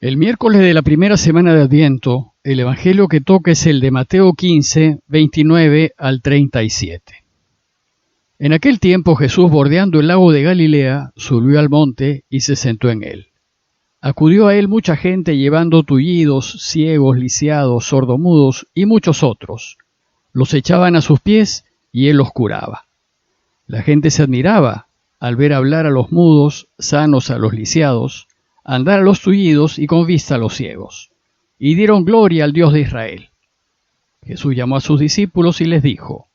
El miércoles de la primera semana de Adviento, el evangelio que toca es el de Mateo 15, 29 al 37. En aquel tiempo Jesús, bordeando el lago de Galilea, subió al monte y se sentó en él. Acudió a él mucha gente llevando tullidos, ciegos, lisiados, sordomudos y muchos otros. Los echaban a sus pies y él los curaba. La gente se admiraba al ver hablar a los mudos, sanos a los lisiados, andar a los tullidos y con vista a los ciegos. Y dieron gloria al Dios de Israel. Jesús llamó a sus discípulos y les dijo: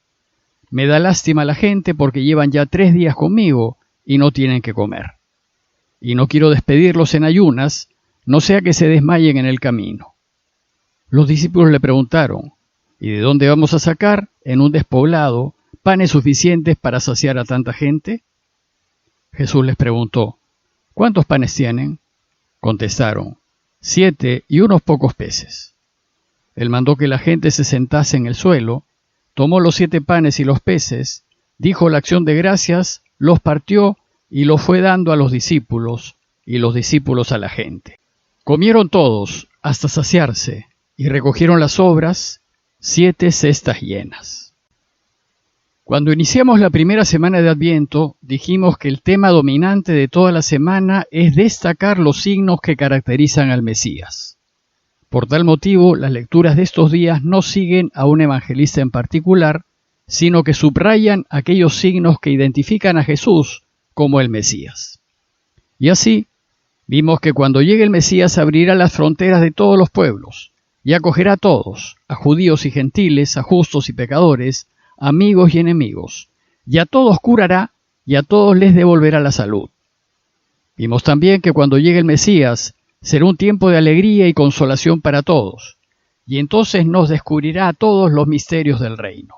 Me da lástima la gente porque llevan ya 3 días conmigo y no tienen que comer. Y no quiero despedirlos en ayunas, no sea que se desmayen en el camino. Los discípulos le preguntaron: ¿Y de dónde vamos a sacar, en un despoblado, panes suficientes para saciar a tanta gente? Jesús les preguntó: ¿Cuántos panes tienen? Contestaron: 7 y unos pocos peces. Él mandó que la gente se sentase en el suelo, tomó los 7 panes y los peces, dijo la acción de gracias, los partió y los fue dando a los discípulos, y los discípulos a la gente. Comieron todos hasta saciarse, y recogieron las sobras, 7 cestas llenas. Cuando iniciamos la primera semana de Adviento, dijimos que el tema dominante de toda la semana es destacar los signos que caracterizan al Mesías. Por tal motivo, las lecturas de estos días no siguen a un evangelista en particular, sino que subrayan aquellos signos que identifican a Jesús como el Mesías. Y así, vimos que cuando llegue el Mesías abrirá las fronteras de todos los pueblos, y acogerá a todos, a judíos y gentiles, a justos y pecadores, amigos y enemigos, y a todos curará, y a todos les devolverá la salud. Vimos también que cuando llegue el Mesías, será un tiempo de alegría y consolación para todos, y entonces nos descubrirá a todos los misterios del reino,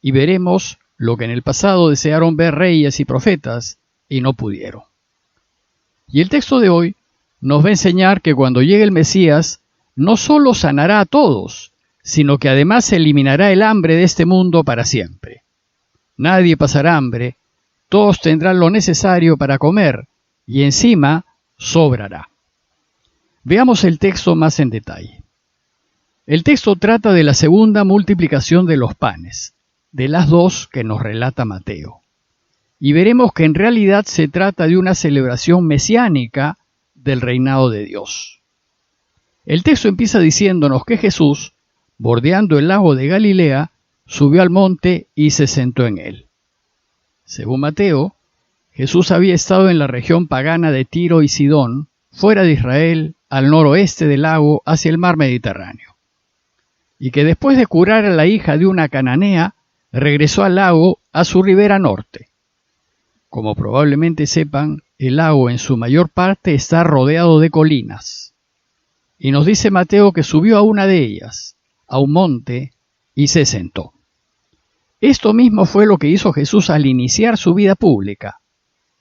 y veremos lo que en el pasado desearon ver reyes y profetas, y no pudieron. Y el texto de hoy nos va a enseñar que cuando llegue el Mesías, no solo sanará a todos, sino que además eliminará el hambre de este mundo para siempre. Nadie pasará hambre, todos tendrán lo necesario para comer, y encima sobrará. Veamos el texto más en detalle. El texto trata de la segunda multiplicación de los panes, de las 2 que nos relata Mateo. Y veremos que en realidad se trata de una celebración mesiánica del reinado de Dios. El texto empieza diciéndonos que Jesús, bordeando el lago de Galilea, subió al monte y se sentó en él. Según Mateo, Jesús había estado en la región pagana de Tiro y Sidón, fuera de Israel, al noroeste del lago, hacia el mar Mediterráneo. Y que después de curar a la hija de una cananea, regresó al lago a su ribera norte. Como probablemente sepan, el lago en su mayor parte está rodeado de colinas. Y nos dice Mateo que subió a una de ellas, a un monte, y se sentó. Esto mismo fue lo que hizo Jesús al iniciar su vida pública.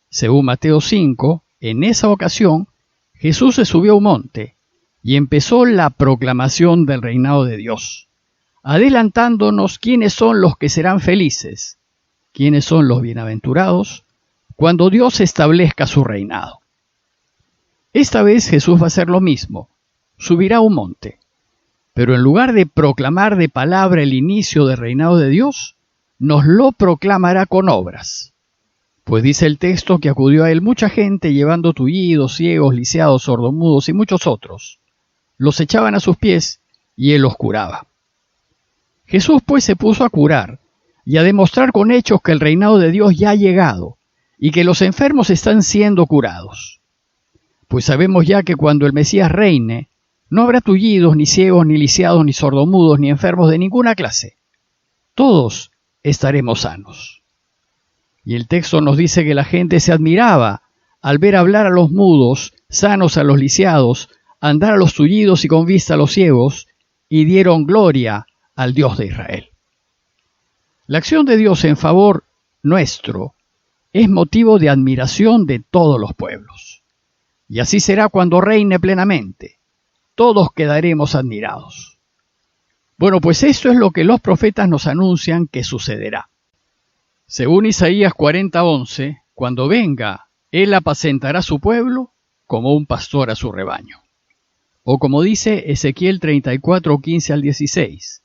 Según Mateo 5, en esa ocasión, Jesús se subió a un monte y empezó la proclamación del reinado de Dios, adelantándonos quiénes son los que serán felices, quiénes son los bienaventurados, cuando Dios establezca su reinado. Esta vez Jesús va a hacer lo mismo, subirá a un monte. Pero en lugar de proclamar de palabra el inicio del reinado de Dios, nos lo proclamará con obras. Pues dice el texto que acudió a él mucha gente llevando tullidos, ciegos, lisiados, sordomudos y muchos otros. Los echaban a sus pies y él los curaba. Jesús pues se puso a curar y a demostrar con hechos que el reinado de Dios ya ha llegado y que los enfermos están siendo curados. Pues sabemos ya que cuando el Mesías reine, no habrá tullidos, ni ciegos, ni lisiados, ni sordomudos, ni enfermos de ninguna clase. Todos estaremos sanos. Y el texto nos dice que la gente se admiraba al ver hablar a los mudos, sanos a los lisiados, andar a los tullidos y con vista a los ciegos, y dieron gloria al Dios de Israel. La acción de Dios en favor nuestro es motivo de admiración de todos los pueblos. Y así será cuando reine plenamente. Todos quedaremos admirados. Bueno, pues esto es lo que los profetas nos anuncian que sucederá. Según Isaías 40:11, cuando venga, él apacentará a su pueblo como un pastor a su rebaño. O como dice Ezequiel 34, 15 al 16,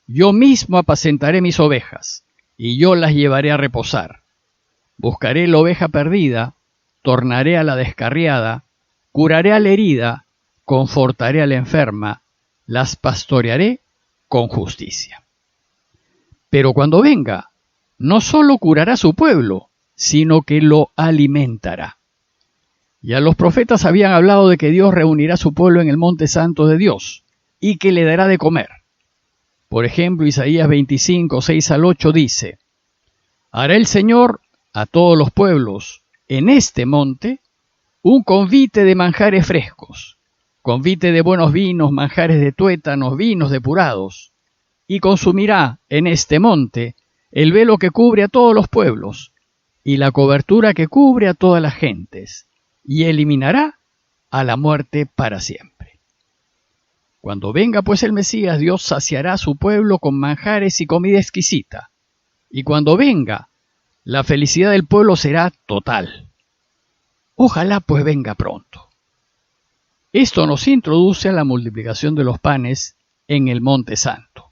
yo mismo apacentaré mis ovejas, y yo las llevaré a reposar. Buscaré la oveja perdida, tornaré a la descarriada, curaré a la herida, confortaré a la enferma, las pastorearé con justicia. Pero cuando venga, no solo curará a su pueblo, sino que lo alimentará. Ya los profetas habían hablado de que Dios reunirá a su pueblo en el monte santo de Dios y que le dará de comer. Por ejemplo, Isaías 25, 6 al 8 dice, hará el Señor a todos los pueblos en este monte un convite de manjares frescos, convite de buenos vinos, manjares de tuétanos, vinos depurados, y consumirá en este monte el velo que cubre a todos los pueblos y la cobertura que cubre a todas las gentes, y eliminará a la muerte para siempre. Cuando venga pues el Mesías, Dios saciará a su pueblo con manjares y comida exquisita, y cuando venga, la felicidad del pueblo será total. Ojalá pues venga pronto. Esto nos introduce a la multiplicación de los panes en el Monte Santo.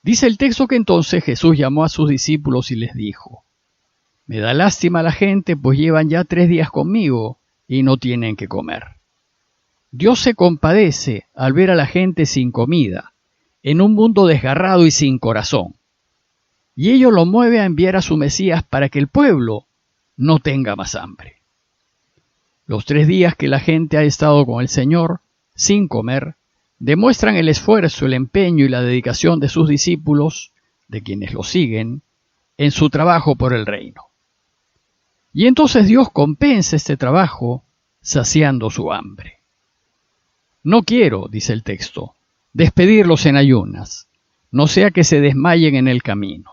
Dice el texto que entonces Jesús llamó a sus discípulos y les dijo, me da lástima la gente, pues llevan ya 3 días conmigo y no tienen que comer. Dios se compadece al ver a la gente sin comida, en un mundo desgarrado y sin corazón. Y ello lo mueve a enviar a su Mesías para que el pueblo no tenga más hambre. Los 3 días que la gente ha estado con el Señor, sin comer, demuestran el esfuerzo, el empeño y la dedicación de sus discípulos, de quienes lo siguen, en su trabajo por el reino. Y entonces Dios compensa este trabajo saciando su hambre. No quiero, dice el texto, despedirlos en ayunas, no sea que se desmayen en el camino.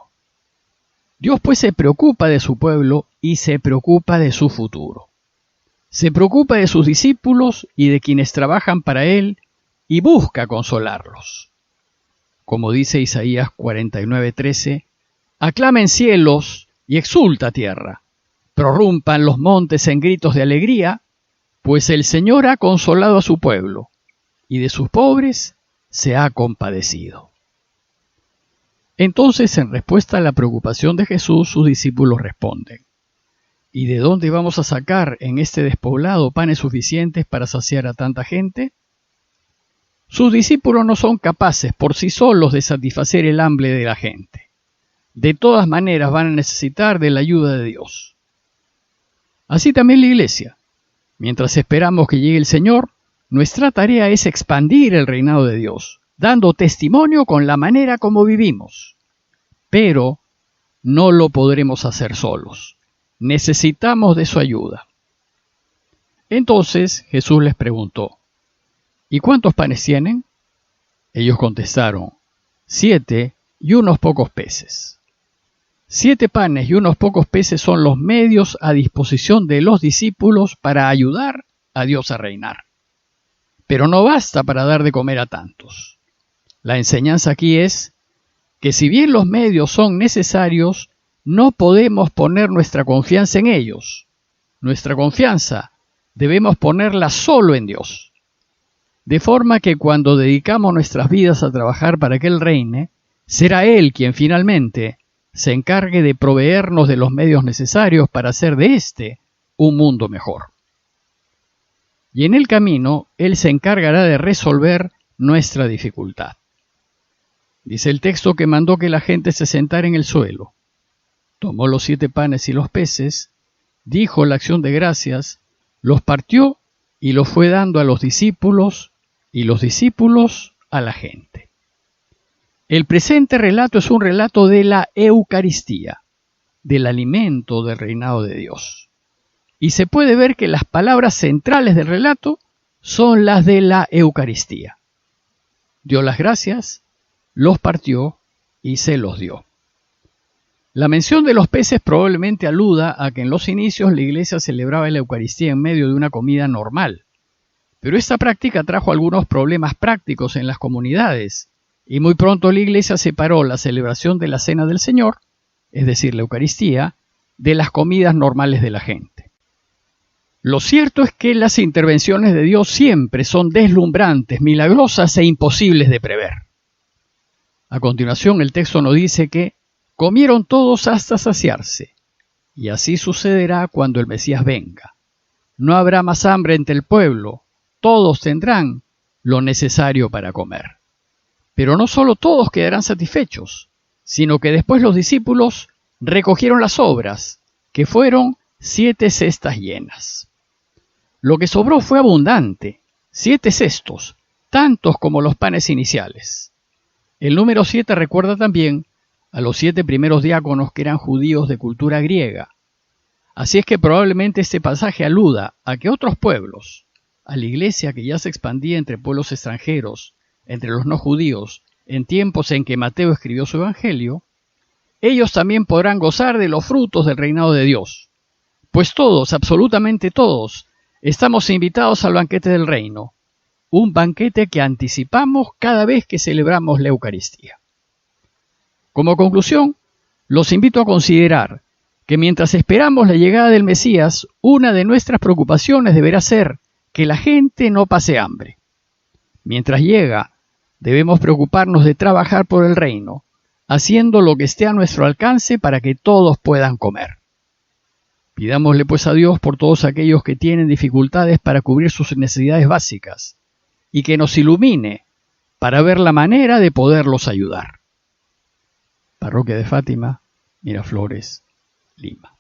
Dios pues se preocupa de su pueblo y se preocupa de su futuro. Se preocupa de sus discípulos y de quienes trabajan para Él y busca consolarlos. Como dice Isaías 49:13, aclamen cielos y exulta tierra, prorrumpan los montes en gritos de alegría, pues el Señor ha consolado a su pueblo, y de sus pobres se ha compadecido. Entonces, en respuesta a la preocupación de Jesús, sus discípulos responden, ¿y de dónde vamos a sacar en este despoblado panes suficientes para saciar a tanta gente? Sus discípulos no son capaces por sí solos de satisfacer el hambre de la gente. De todas maneras van a necesitar de la ayuda de Dios. Así también la Iglesia. Mientras esperamos que llegue el Señor, nuestra tarea es expandir el reinado de Dios, dando testimonio con la manera como vivimos. Pero no lo podremos hacer solos. Necesitamos de su ayuda. Entonces Jesús les preguntó, ¿y cuántos panes tienen? Ellos contestaron, 7 y unos pocos peces. 7 panes y unos pocos peces son los medios a disposición de los discípulos para ayudar a Dios a reinar. Pero no basta para dar de comer a tantos. La enseñanza aquí es que si bien los medios son necesarios, no podemos poner nuestra confianza en ellos. Nuestra confianza debemos ponerla solo en Dios. De forma que cuando dedicamos nuestras vidas a trabajar para que Él reine, será Él quien finalmente se encargue de proveernos de los medios necesarios para hacer de este un mundo mejor. Y en el camino, Él se encargará de resolver nuestra dificultad. Dice el texto que mandó que la gente se sentara en el suelo. Tomó los 7 panes y los peces, dijo la acción de gracias, los partió y los fue dando a los discípulos y los discípulos a la gente. El presente relato es un relato de la Eucaristía, del alimento del reinado de Dios. Y se puede ver que las palabras centrales del relato son las de la Eucaristía. Dio las gracias, los partió y se los dio. La mención de los peces probablemente aluda a que en los inicios la Iglesia celebraba la Eucaristía en medio de una comida normal. Pero esta práctica trajo algunos problemas prácticos en las comunidades, y muy pronto la Iglesia separó la celebración de la Cena del Señor, es decir, la Eucaristía, de las comidas normales de la gente. Lo cierto es que las intervenciones de Dios siempre son deslumbrantes, milagrosas e imposibles de prever. A continuación, el texto nos dice que comieron todos hasta saciarse, y así sucederá cuando el Mesías venga. No habrá más hambre entre el pueblo, todos tendrán lo necesario para comer. Pero no solo todos quedarán satisfechos, sino que después los discípulos recogieron las sobras, que fueron 7 cestas llenas. Lo que sobró fue abundante, 7 cestos, tantos como los panes iniciales. El número 7 recuerda también a los 7 primeros diáconos que eran judíos de cultura griega. Así es que probablemente este pasaje aluda a que otros pueblos, a la iglesia que ya se expandía entre pueblos extranjeros, entre los no judíos, en tiempos en que Mateo escribió su evangelio, ellos también podrán gozar de los frutos del reinado de Dios. Pues todos, absolutamente todos, estamos invitados al banquete del reino, un banquete que anticipamos cada vez que celebramos la Eucaristía. Como conclusión, los invito a considerar que mientras esperamos la llegada del Mesías, una de nuestras preocupaciones deberá ser que la gente no pase hambre. Mientras llega, debemos preocuparnos de trabajar por el reino, haciendo lo que esté a nuestro alcance para que todos puedan comer. Pidámosle pues a Dios por todos aquellos que tienen dificultades para cubrir sus necesidades básicas, y que nos ilumine para ver la manera de poderlos ayudar. Parroquia de Fátima, Miraflores, Lima.